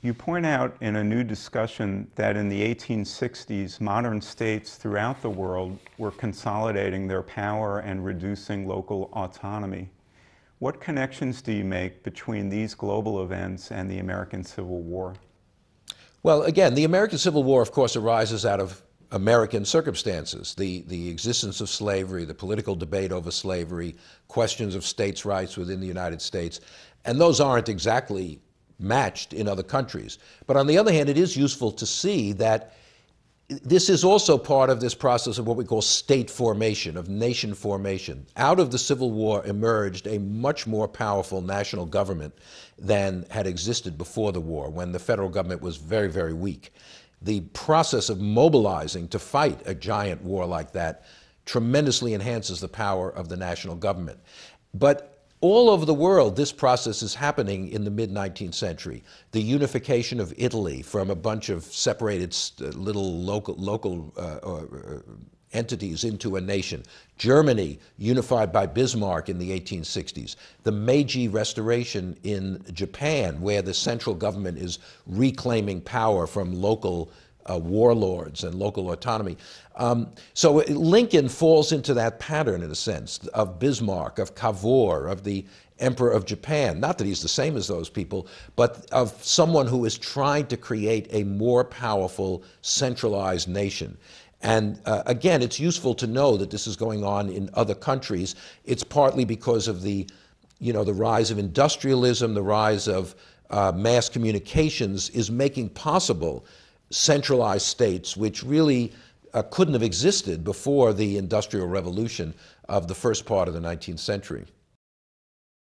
You point out in a new discussion that in the 1860s, modern states throughout the world were consolidating their power and reducing local autonomy. What connections do you make between these global events and the American Civil War? Well, again, the American Civil War, of course, arises out of American circumstances. The existence of slavery, the political debate over slavery, questions of states' rights within the United States, and those aren't exactly matched in other countries. But on the other hand, it is useful to see that this is also part of this process of what we call state formation, of nation formation. Out of the Civil War emerged a much more powerful national government than had existed before the war, when the federal government was very, very weak. The process of mobilizing to fight a giant war like that tremendously enhances the power of the national government. But all over the world, this process is happening in the mid-19th century. The unification of Italy from a bunch of separated little local entities into a nation. Germany, unified by Bismarck in the 1860s. The Meiji Restoration in Japan, where the central government is reclaiming power from local warlords and local autonomy. So Lincoln falls into that pattern, in a sense, of Bismarck, of Cavour, of the Emperor of Japan. Not that he's the same as those people, but of someone who is trying to create a more powerful, centralized nation. And again, it's useful to know that this is going on in other countries. It's partly because of the rise of industrialism, the rise of mass communications is making possible centralized states, which really couldn't have existed before the Industrial Revolution of the first part of the 19th century.